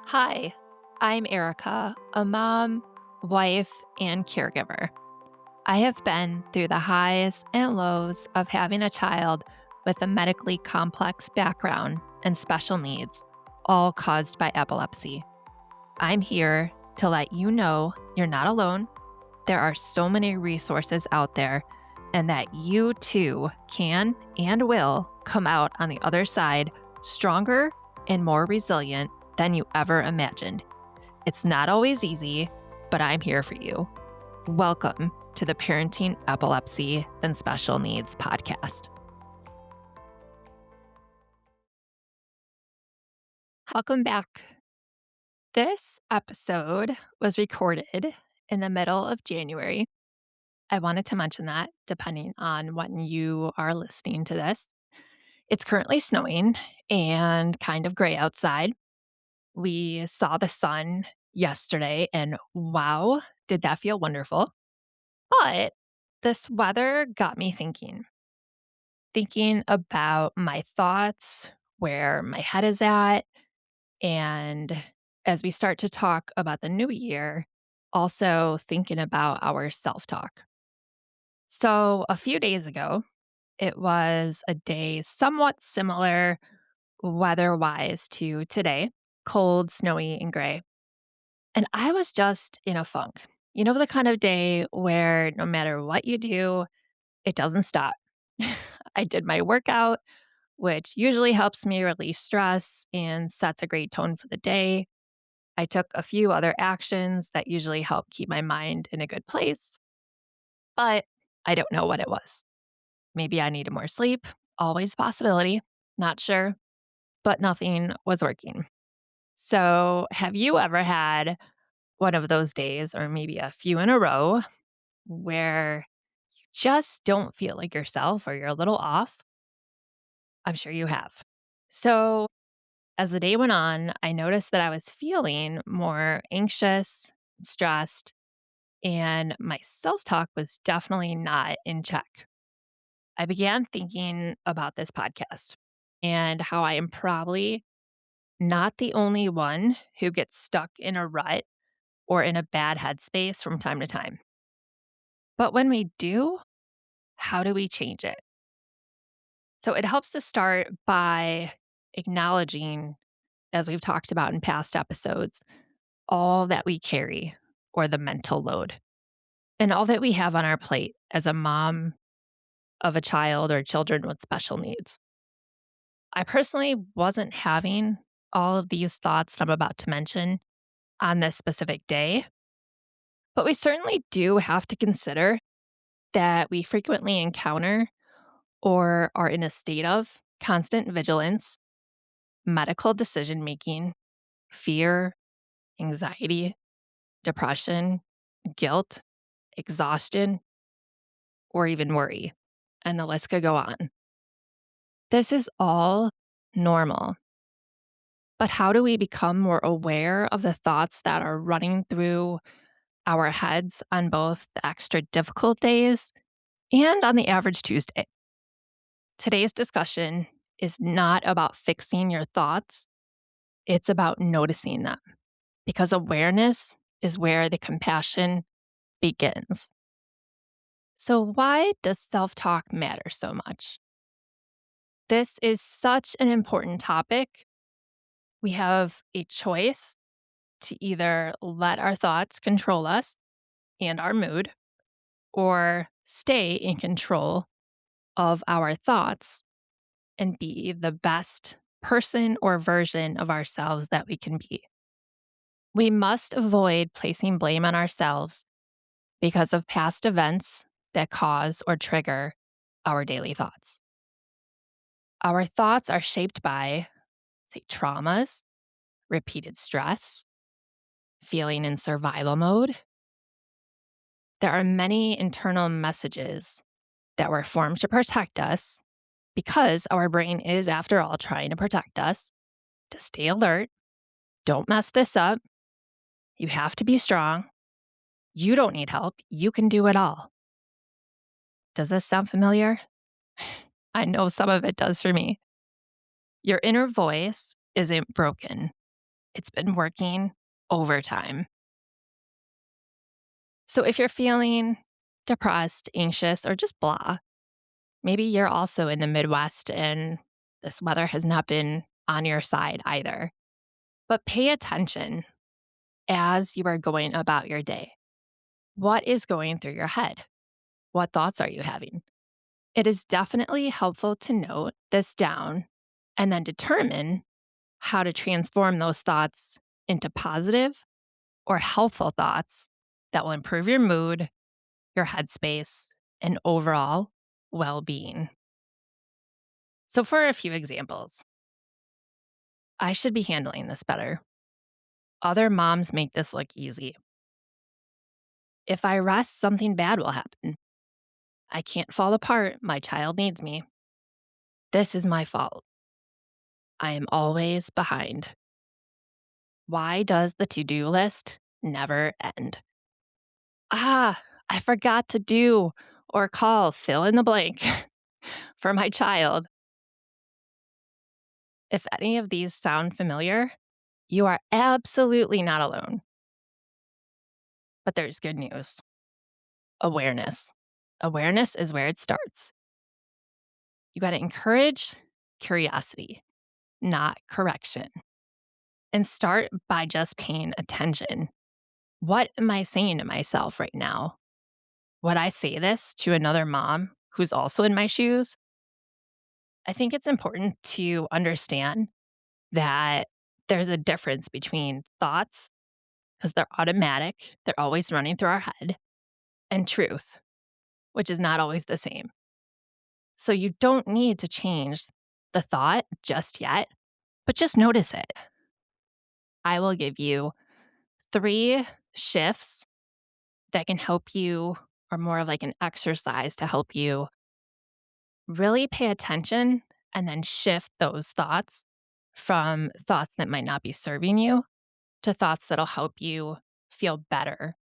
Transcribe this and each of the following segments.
Hi, I'm Erica, a mom, wife, and caregiver. I have been through the highs and lows of having a child with a medically complex background and special needs, all caused by epilepsy. I'm here to let you know you're not alone. There are so many resources out there, and that you too can and will come out on the other side stronger and more resilient than you ever imagined. It's not always easy, but I'm here for you. Welcome to the Parenting Epilepsy and Special Needs podcast. Welcome back. This episode was recorded in the middle of January. I wanted to mention that depending on when you are listening to this. It's currently snowing and kind of gray outside. We saw the sun yesterday, and wow, did that feel wonderful. But this weather got me thinking about my thoughts, where my head is at. And as we start to talk about the new year, also thinking about our self talk. So a few days ago, it was a day somewhat similar weather wise to today, cold, snowy, and gray. And I was just in a funk. You know, the kind of day where no matter what you do, it doesn't stop. I did my workout, which usually helps me release stress and sets a great tone for the day. I took a few other actions that usually help keep my mind in a good place, but I don't know what it was. Maybe I needed more sleep, always a possibility, not sure, but nothing was working. So, have you ever had one of those days, or maybe a few in a row, where you just don't feel like yourself or you're a little off? I'm sure you have. So, as the day went on, I noticed that I was feeling more anxious, stressed, and my self talk was definitely not in check. I began thinking about this podcast and how I am probably not the only one who gets stuck in a rut or in a bad headspace from time to time. But when we do, how do we change it? So it helps to start by acknowledging, as we've talked about in past episodes, all that we carry or the mental load and all that we have on our plate as a mom of a child or children with special needs. I personally wasn't having all of these thoughts that I'm about to mention on this specific day, but we certainly do have to consider that we frequently encounter or are in a state of constant vigilance, medical decision making, fear, anxiety, depression, guilt, exhaustion, or even worry. And the list could go on. This is all normal. But how do we become more aware of the thoughts that are running through our heads on both the extra difficult days and on the average Tuesday? Today's discussion is not about fixing your thoughts, it's about noticing them because awareness is where the compassion begins. So, why does self talk matter so much? This is such an important topic. We have a choice to either let our thoughts control us and our mood, or stay in control of our thoughts and be the best person or version of ourselves that we can be. We must avoid placing blame on ourselves because of past events that cause or trigger our daily thoughts. Our thoughts are shaped by, say, traumas, repeated stress, feeling in survival mode. There are many internal messages that were formed to protect us because our brain is, after all, trying to protect us, to stay alert. Don't mess this up. You have to be strong. You don't need help. You can do it all. Does this sound familiar? I know some of it does for me. Your inner voice isn't broken. It's been working overtime. So if you're feeling depressed, anxious, or just blah, maybe you're also in the Midwest and this weather has not been on your side either. But pay attention as you are going about your day. What is going through your head? What thoughts are you having? It is definitely helpful to note this down and then determine how to transform those thoughts into positive or helpful thoughts that will improve your mood, your headspace, and overall well being. So, for a few examples, I should be handling this better. Other moms make this look easy. If I rest, something bad will happen. I can't fall apart. My child needs me. This is my fault. I am always behind. Why does the to do list never end? I forgot to do or call fill in the blank for my child. If any of these sound familiar, you are absolutely not alone. But there's good news. Awareness. Awareness is where it starts. You got to encourage curiosity, not correction. And start by just paying attention. What am I saying to myself right now? Would I say this to another mom who's also in my shoes? I think it's important to understand that there's a difference between thoughts, because they're automatic, they're always running through our head, and truth, which is not always the same. So you don't need to change the thought just yet, but just notice it. I will give you 3 shifts that can help you, or more of like an exercise to help you really pay attention and then shift those thoughts from thoughts that might not be serving you to thoughts that'll help you feel better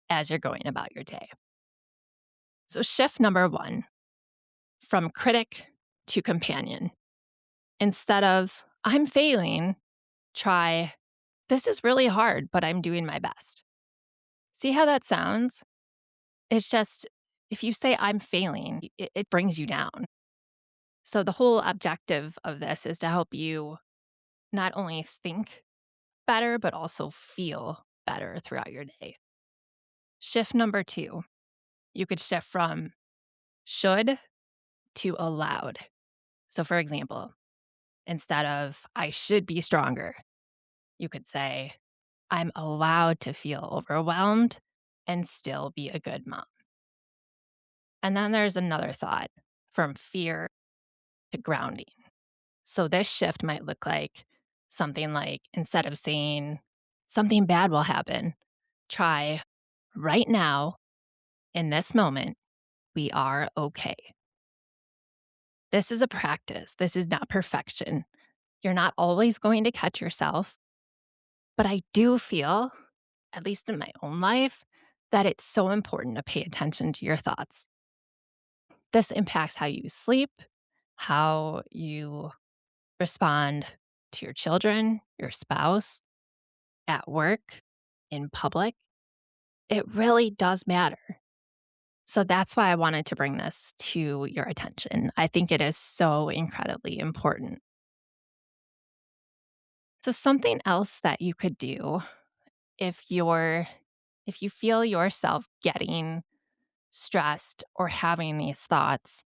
as you're going about your day. So, shift number 1, from critic to companion. Instead of, I'm failing, try, this is really hard, but I'm doing my best. See how that sounds? It's just, if you say I'm failing, it brings you down. So, the whole objective of this is to help you not only think better, but also feel better throughout your day. Shift number 2, you could shift from should to allowed. So, for example, instead of I should be stronger, you could say, I'm allowed to feel overwhelmed and still be a good mom. And then there's another thought, from fear to grounding. So, this shift might look like something like, instead of saying something bad will happen, try right now, in this moment, we are okay. This is a practice. This is not perfection. You're not always going to catch yourself. But I do feel, at least in my own life, that it's so important to pay attention to your thoughts. This impacts how you sleep, how you respond to your children, your spouse, at work, in public. It really does matter. So that's why I wanted to bring this to your attention. I think it is so incredibly important. So something else that you could do if you feel yourself getting stressed or having these thoughts,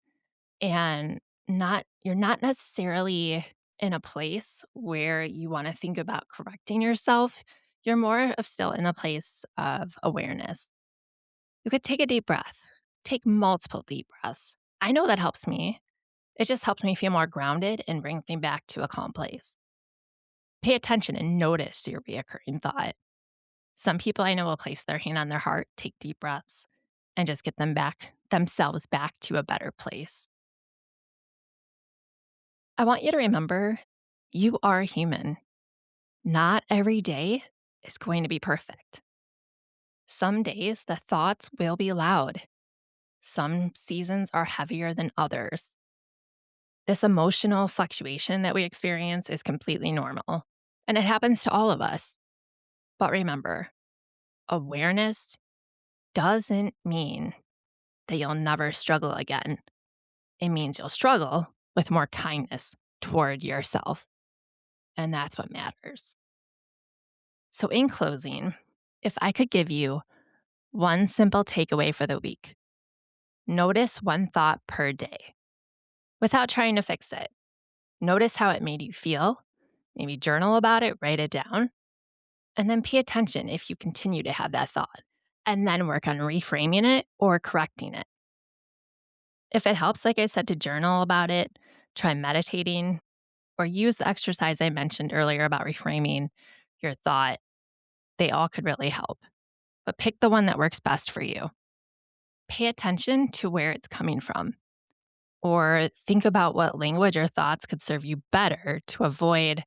and you're not necessarily in a place where you want to think about correcting yourself, you're more of still in a place of awareness. You could take a deep breath. Take multiple deep breaths. I know that helps me. It just helps me feel more grounded and brings me back to a calm place. Pay attention and notice your reoccurring thought. Some people I know will place their hand on their heart, take deep breaths, and just get themselves back to a better place. I want you to remember you are human. Not every day is going to be perfect. Some days the thoughts will be loud. Some seasons are heavier than others. This emotional fluctuation that we experience is completely normal. And it happens to all of us. But remember, awareness doesn't mean that you'll never struggle again. It means you'll struggle with more kindness toward yourself. And that's what matters. So, in closing, if I could give you one simple takeaway for the week, notice one thought per day without trying to fix it. Notice how it made you feel. Maybe journal about it, write it down, and then pay attention if you continue to have that thought, and then work on reframing it or correcting it. If it helps, like I said, to journal about it, try meditating, or use the exercise I mentioned earlier about reframing your thought. They all could really help. But pick the one that works best for you. Pay attention to where it's coming from, or think about what language or thoughts could serve you better to avoid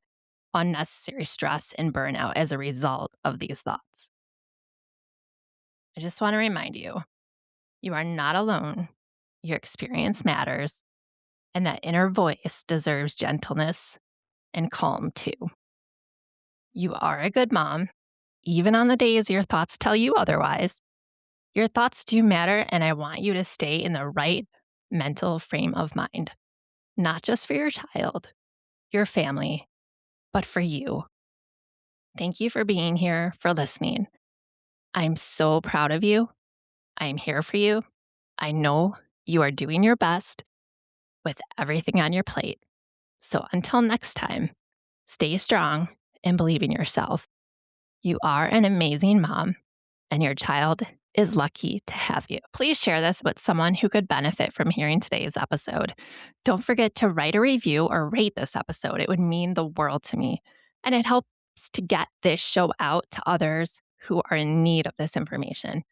unnecessary stress and burnout as a result of these thoughts. I just want to remind you, you are not alone. Your experience matters, and that inner voice deserves gentleness and calm too. You are a good mom, even on the days your thoughts tell you otherwise. Your thoughts do matter, and I want you to stay in the right mental frame of mind, not just for your child, your family, but for you. Thank you for being here, for listening. I'm so proud of you. I am here for you. I know you are doing your best with everything on your plate. So until next time, stay strong and believe in yourself. You are an amazing mom, and your child is lucky to have you. Please share this with someone who could benefit from hearing today's episode. Don't forget to write a review or rate this episode. It would mean the world to me, and it helps to get this show out to others who are in need of this information.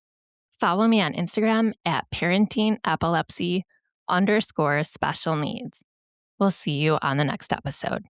Follow me on Instagram at parentingepilepsy_special needs. We'll see you on the next episode.